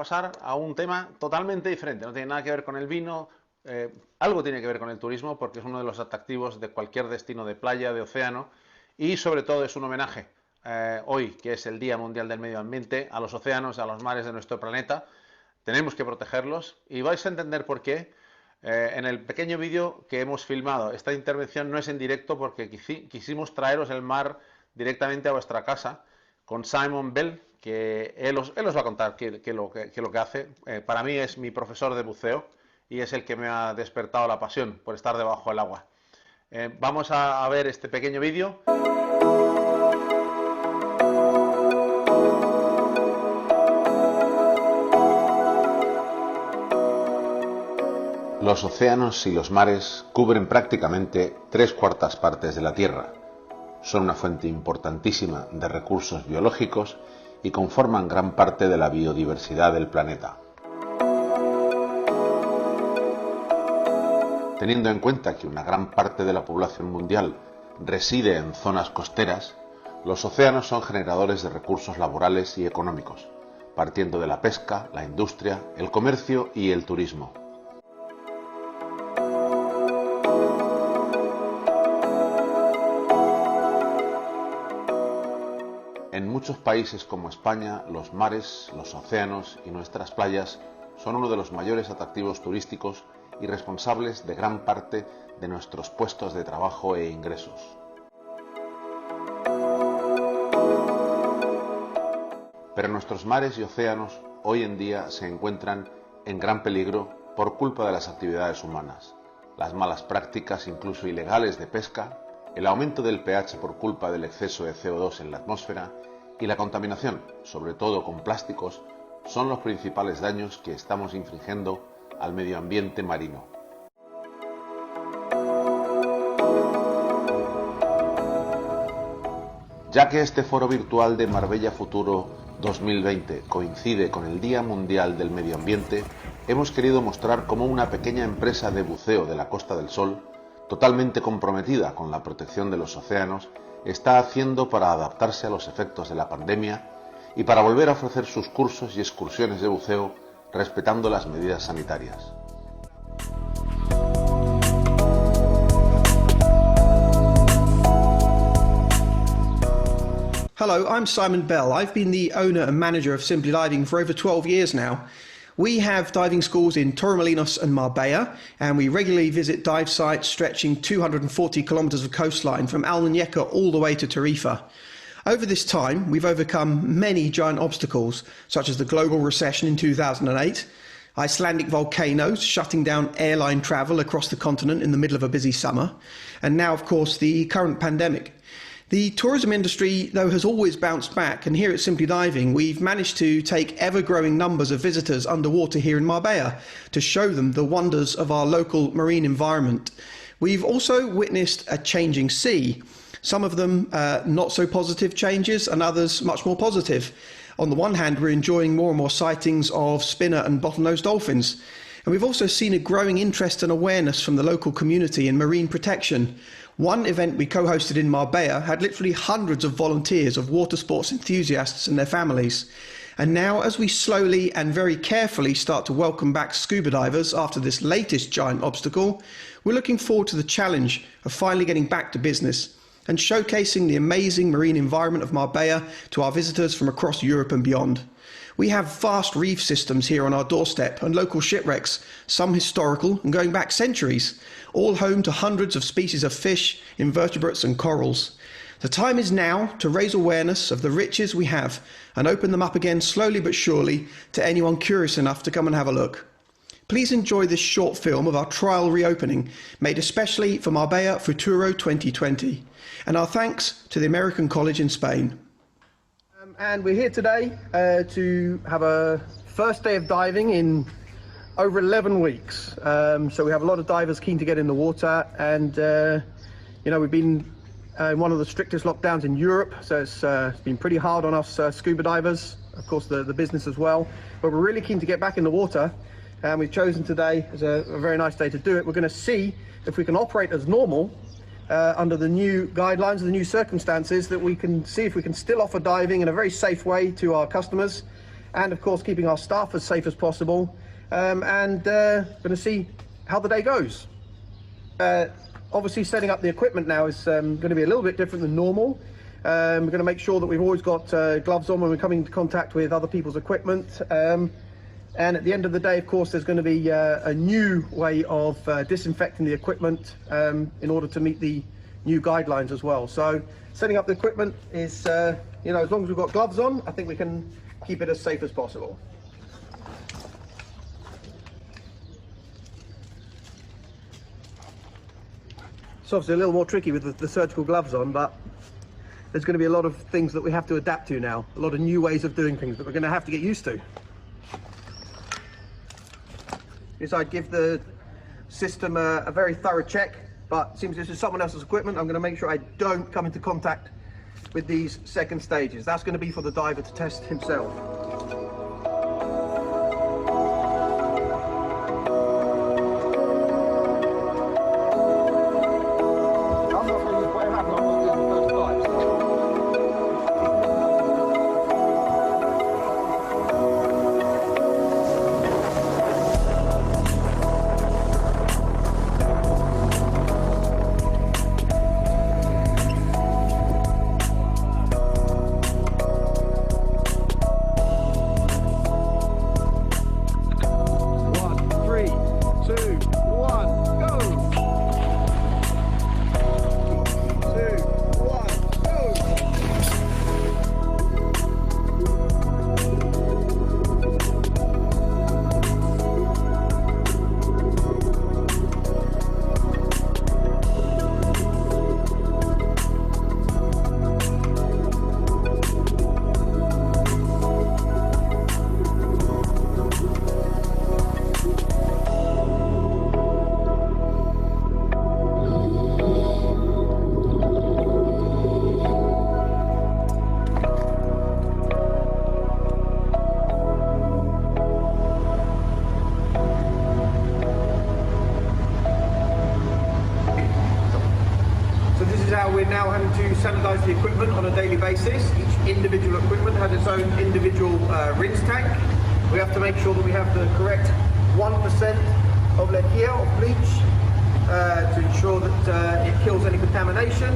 pasar a un tema totalmente diferente. No tiene nada que ver con el vino, algo tiene que ver con el turismo, porque es uno de los atractivos de cualquier destino de playa, de océano, y sobre todo es un homenaje hoy, que es el Día Mundial del Medio Ambiente, a los océanos, a los mares de nuestro planeta. Tenemos que protegerlos y vais a entender por qué en el pequeño vídeo que hemos filmado. Esta intervención no es en directo porque quisimos traeros el mar directamente a vuestra casa con Simon Bell, que él os va a contar qué lo que hace. Para mí es mi profesor de buceo y es el que me ha despertado la pasión por estar debajo del agua. Vamos a ver este pequeño vídeo. Los océanos y los mares cubren prácticamente 3/4 partes de la Tierra. Son una fuente importantísima de recursos biológicos y conforman gran parte de la biodiversidad del planeta. Teniendo en cuenta que una gran parte de la población mundial reside en zonas costeras, los océanos son generadores de recursos laborales y económicos, partiendo de la pesca, la industria, el comercio y el turismo. En muchos países como España, los mares, los océanos y nuestras playas son uno de los mayores atractivos turísticos y responsables de gran parte de nuestros puestos de trabajo e ingresos. Pero nuestros mares y océanos hoy en día se encuentran en gran peligro por culpa de las actividades humanas, las malas prácticas, incluso ilegales, de pesca, el aumento del pH por culpa del exceso de CO2 en la atmósfera y la contaminación, sobre todo con plásticos, son los principales daños que estamos infligiendo al medio ambiente marino. Ya que este foro virtual de Marbella Futuro 2020 coincide con el Día Mundial del Medio Ambiente, hemos querido mostrar cómo una pequeña empresa de buceo de la Costa del Sol, totalmente comprometida con la protección de los océanos, está haciendo para adaptarse a los efectos de la pandemia y para volver a ofrecer sus cursos y excursiones de buceo respetando las medidas sanitarias. Hello, I'm Simon Bell. I've been the owner and manager of Simply Diving for over 12 years now. We have diving schools in Torremolinos and Marbella, and we regularly visit dive sites stretching 240 kilometres of coastline from Almuñécar all the way to Tarifa. Over this time, we've overcome many giant obstacles, such as the global recession in 2008, Icelandic volcanoes shutting down airline travel across the continent in the middle of a busy summer, and now, of course, the current pandemic. The tourism industry, though, has always bounced back, and here at Simply Diving, we've managed to take ever-growing numbers of visitors underwater here in Marbella to show them the wonders of our local marine environment. We've also witnessed a changing sea, some of them not so positive changes and others much more positive. On the one hand, we're enjoying more and more sightings of spinner and bottlenose dolphins. And we've also seen a growing interest and awareness from the local community in marine protection. One event we co-hosted in Marbella had literally hundreds of volunteers, of water sports enthusiasts and their families. And now, as we slowly and very carefully start to welcome back scuba divers after this latest giant obstacle, we're looking forward to the challenge of finally getting back to business and showcasing the amazing marine environment of Marbella to our visitors from across Europe and beyond. We have vast reef systems here on our doorstep and local shipwrecks, some historical and going back centuries, all home to hundreds of species of fish, invertebrates and corals. The time is now to raise awareness of the riches we have and open them up again slowly but surely to anyone curious enough to come and have a look. Please enjoy this short film of our trial reopening, made especially for Marbella Futuro 2020. And our thanks to the American College in Spain. And we're here today to have a first day of diving in over 11 weeks. So we have a lot of divers keen to get in the water, and we've been in one of the strictest lockdowns in Europe, so it's been pretty hard on us scuba divers, of course the business as well, but we're really keen to get back in the water, and we've chosen today as a very nice day to do it. We're going to see if we can operate as normal under the new guidelines, the new circumstances, that we can see if we can still offer diving in a very safe way to our customers, and of course keeping our staff as safe as possible, and going to see how the day goes. Obviously setting up the equipment now is going to be a little bit different than normal. We're going to make sure that we've always got gloves on when we're coming into contact with other people's equipment, and at the end of the day, of course, there's going to be a new way of disinfecting the equipment in order to meet the new guidelines as well. So setting up the equipment is, you know, as long as we've got gloves on, I think we can keep it as safe as possible. It's obviously a little more tricky with the surgical gloves on, but there's going to be a lot of things that we have to adapt to now, a lot of new ways of doing things that we're going to have to get used to. Yes, I'd give the system a very thorough check, but since this is someone else's equipment, I'm going to make sure I don't come into contact with these second stages. That's going to be for the diver to test himself. We're now having to sanitize the equipment on a daily basis. Each individual equipment has its own individual rinse tank. We have to make sure that we have the correct 1% of lead of bleach to ensure that it kills any contamination.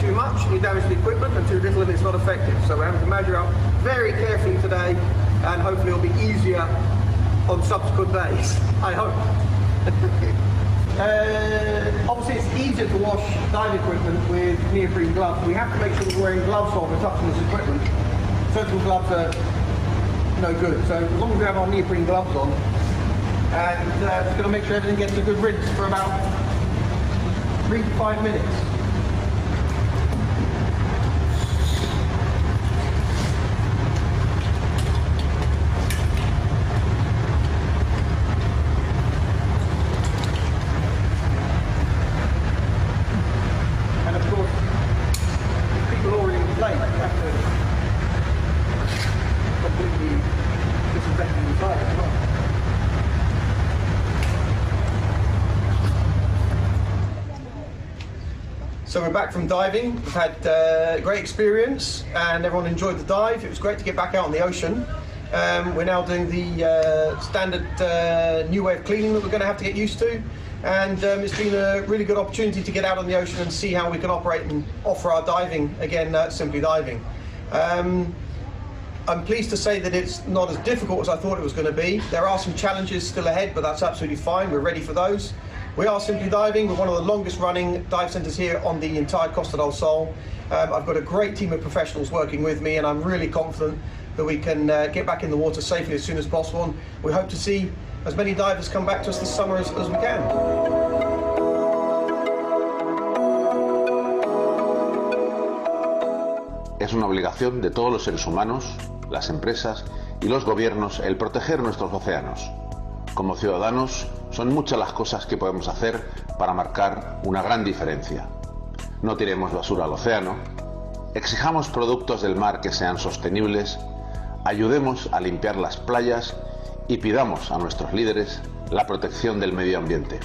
Too much, you damage the equipment, and too little and it's not effective. So we're having to measure out very carefully today, and hopefully it'll be easier on subsequent days, I hope. Obviously it's easier to wash dive equipment with neoprene gloves. We have to make sure we're wearing gloves while we're touching this equipment. Surgical gloves are no good, so as long as we have our neoprene gloves on, and just going to make sure everything gets a good rinse for about 3 to 5 minutes. So we're back from diving. We've had a great experience and everyone enjoyed the dive. It was great to get back out on the ocean. We're now doing the standard new way of cleaning that we're going to have to get used to. And it's been a really good opportunity to get out on the ocean and see how we can operate and offer our diving again, Simply Diving. I'm pleased to say that it's not as difficult as I thought it was going to be. There are some challenges still ahead, but that's absolutely fine. We're ready for those. We are Simply Diving. We're one of the longest running dive centres here on the entire Costa del Sol. I've got a great team of professionals working with me, and I'm really confident that we can get back in the water safely as soon as possible. And we hope to see as many divers come back to us this summer as we can. Es una obligación de todos los seres humanos, las empresas y los gobiernos el proteger nuestros océanos. Como ciudadanos, son muchas las cosas que podemos hacer para marcar una gran diferencia. No tiremos basura al océano, exijamos productos del mar que sean sostenibles, ayudemos a limpiar las playas y pidamos a nuestros líderes la protección del medio ambiente.